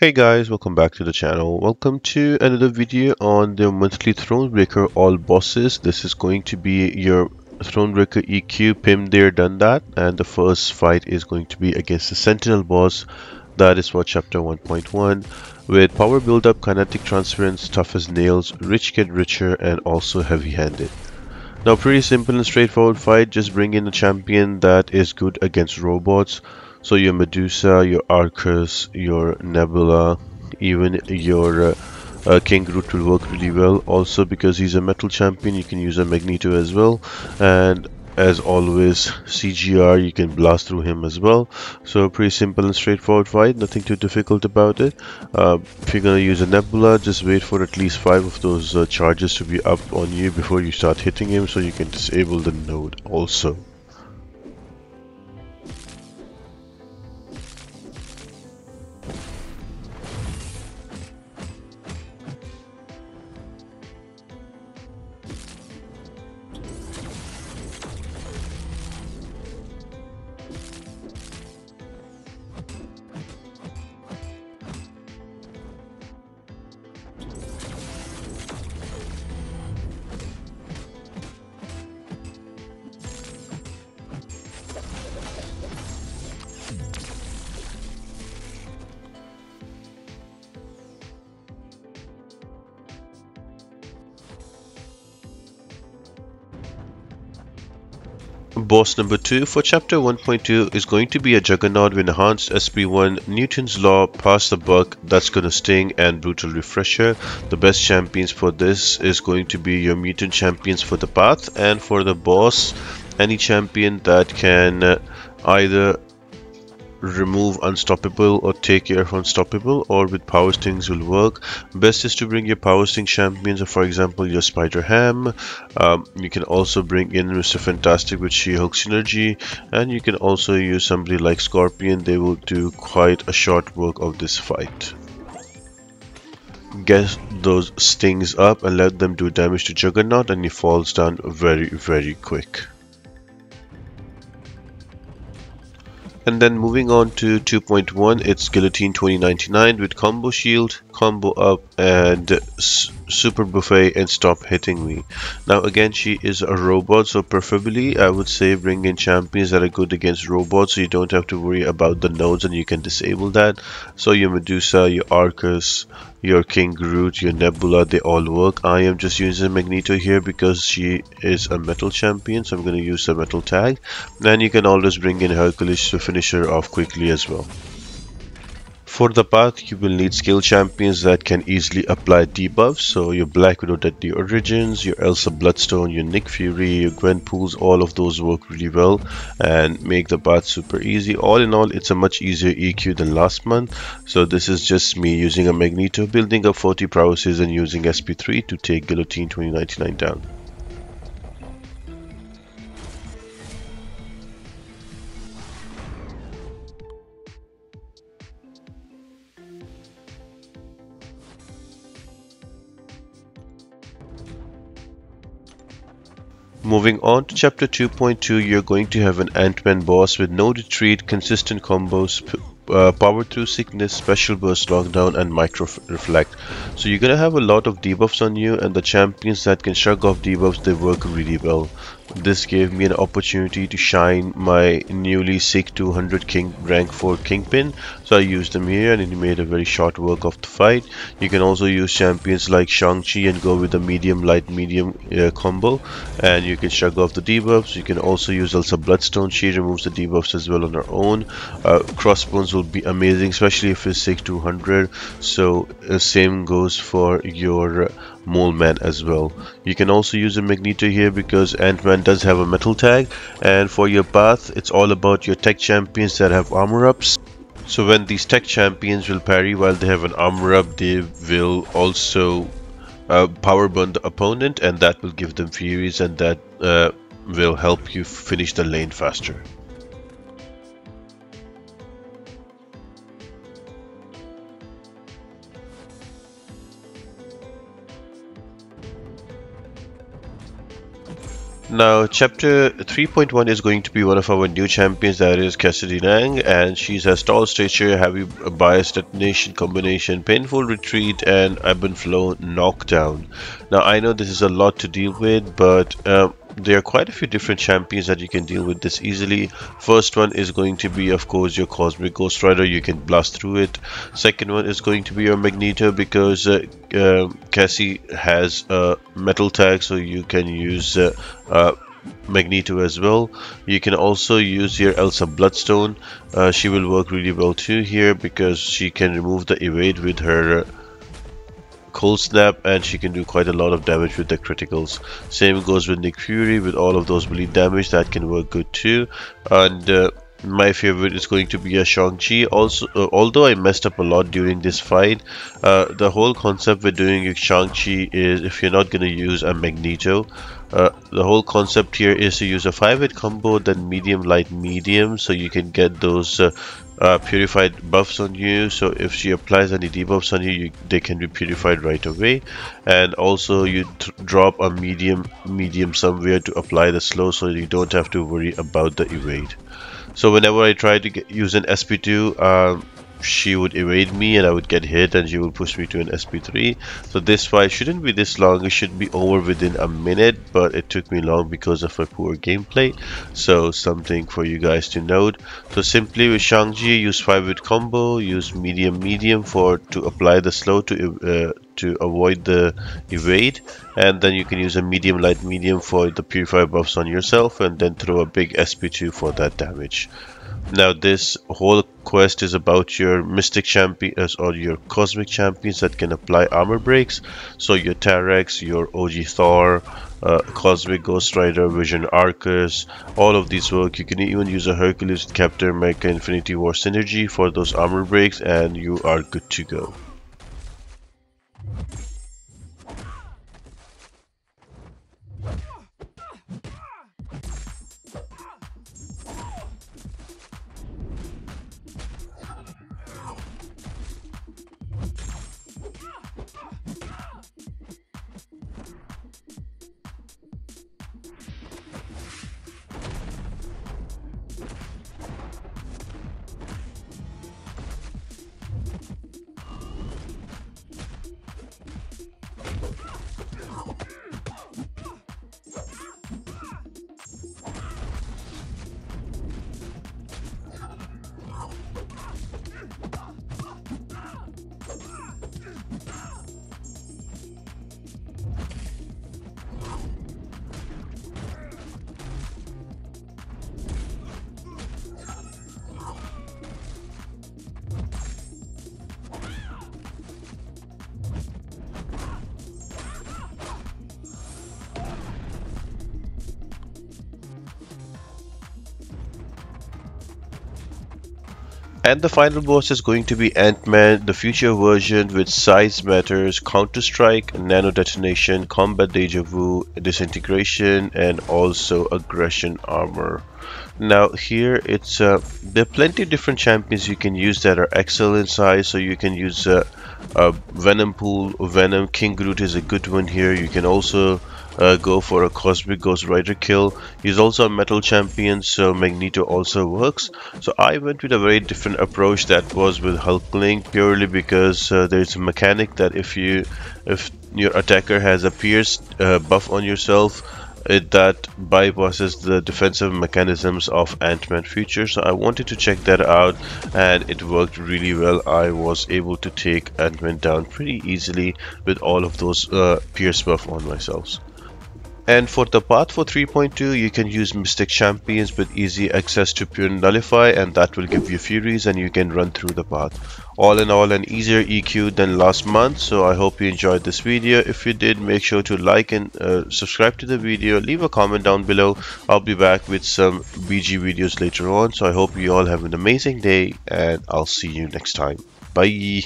Hey guys, welcome back to the channel. Welcome to another video on the monthly Thronebreaker all bosses. This is going to be your Thronebreaker EQ, Pim there, done that, and the first fight is going to be against the Sentinel boss. That is for chapter 1.1 with power build-up, kinetic transference, tough as nails, rich get richer, and also heavy-handed. Now, pretty simple and straightforward fight. Just bring in a champion that is good against robots. So your Medusa, your Arcus, your Nebula, even your King Groot will work really well. Also, because he's a metal champion, you can use a Magneto as well. And as always, CGR, you can blast through him as well. So pretty simple and straightforward fight, nothing too difficult about it. If you're gonna use a Nebula, just wait for at least 5 of those charges to be up on you before you start hitting him, so you can disable the node also. Boss number 2 for chapter 1.2 is going to be a Juggernaut with enhanced SP1, Newton's Law, Pass the Buck, That's Gonna Sting, and Brutal Refresher. The best champions for this is going to be your mutant champions for the path, and for the boss, any champion that can either remove unstoppable or take care of unstoppable, or with power stings will work. Best is to bring your power sting champions, for example your Spider Ham. You can also bring in Mr. Fantastic with She-Hulk synergy, and you can also use somebody like Scorpion. They will do quite a short work of this fight. Get those stings up and let them do damage to Juggernaut, and he falls down very quick. And then moving on to 2.1, it's Guillotine 2099 with combo shield, combo up, and super buffet and stop hitting me. Now again, she is a robot, so preferably I would say bring in champions that are good against robots, so you don't have to worry about the nodes and you can disable that. So your Medusa, your Arcus, your King Groot, your Nebula, they all work. I am just using Magneto here because she is a metal champion, so I'm going to use the metal tag. Then you can always bring in Hercules to finish her off quickly as well. For the path, you will need skill champions that can easily apply debuffs. So your Black Widow Deadly Origins, your Elsa Bloodstone, your Nick Fury, your Gwenpools, all of those work really well and make the path super easy. All in all, it's a much easier EQ than last month. So this is just me using a Magneto, building up 40 prowesses and using SP3 to take Guillotine 2099 down. Moving on to chapter 2.2, you're going to have an Ant-Man boss with no retreat, consistent combos, power through sickness, special burst lockdown, and micro reflect. So you're gonna have a lot of debuffs on you, and the champions that can shrug off debuffs, they work really well. This gave me an opportunity to shine my newly sick 200 King rank 4 Kingpin, so I used them here and it made a very short work of the fight. You can also use champions like Shang-Chi and go with the medium light medium combo, and you can shrug off the debuffs. You can also use Elsa Bloodstone, she removes the debuffs as well on her own. Crossbones will be amazing, especially if it's sick 200, so same goes for your Mole Man as well. You can also use a Magneto here because Ant-Man does have a metal tag, and for your path it's all about your tech champions that have armor ups. So when these tech champions will parry while they have an armor up, they will also power burn the opponent, and that will give them furies, and that will help you finish the lane faster. Now, chapter 3.1 is going to be one of our new champions, that is Cassie, and she has tall stature, heavy bias detonation combination, painful retreat, and ebb and flow knockdown. Now, I know this is a lot to deal with, but there are quite a few different champions that you can deal with this easily. First one is going to be, of course, your Cosmic Ghost Rider. You can blast through it. Second one is going to be your Magneto, because Cassie has a metal tag, so you can use Magneto as well. You can also use your Elsa Bloodstone. She will work really well too here, because she can remove the evade with her Cold Snap, and she can do quite a lot of damage with the criticals. Same goes with Nick Fury, with all of those bleed damage, that can work good too. And my favorite is going to be a Shang-Chi. Also, although I messed up a lot during this fight, the whole concept with doing a Shang-Chi is, if you're not going to use a Magneto, the whole concept here is to use a 5-hit combo, then medium, light, medium, so you can get those purified buffs on you. So if she applies any debuffs on you, they can be purified right away. And also you drop a medium somewhere to apply the slow, so you don't have to worry about the evade. So whenever I try to use an SP2, she would evade me and I would get hit, and she would push me to an SP3. So this fight shouldn't be this long. It should be over within a minute, but it took me long because of a poor gameplay. So something for you guys to note. So simply with Shang-Chi, use 5-hit combo, use medium to apply the slow to avoid the evade, and then you can use a medium, light, medium for the purify buffs on yourself, and then throw a big SP2 for that damage. Now this whole quest is about your Mystic champions or your Cosmic champions that can apply armor breaks. So your Tarex, your OG Thor, Cosmic Ghost Rider, Vision Arcus, all of these work. You can even use a Hercules with Captain America Infinity War synergy for those armor breaks, and you are good to go. And the final boss is going to be Ant-Man, the future version with size matters, counter-strike, nano detonation, combat deja vu, disintegration, and also aggression armor. Now here it's there are plenty of different champions you can use that are excellent size. So you can use Venom Pool, Venom, King Groot is a good one here. You can also go for a Cosmic Ghost Rider kill. He's also a metal champion, so Magneto also works. So I went with a very different approach, that was with Hulkling, purely because there's a mechanic that if your attacker has a pierce buff on yourself, that bypasses the defensive mechanisms of Ant-Man feature. So I wanted to check that out, and it worked really well. I was able to take Ant-Man down pretty easily with all of those pierce buff on myself. And for the path for 3.2, you can use Mystic Champions with easy access to Pure Nullify, and that will give you Furies and you can run through the path. All in all, an easier EQ than last month. So I hope you enjoyed this video. If you did, make sure to like and subscribe to the video. Leave a comment down below. I'll be back with some BG videos later on. So I hope you all have an amazing day, and I'll see you next time. Bye.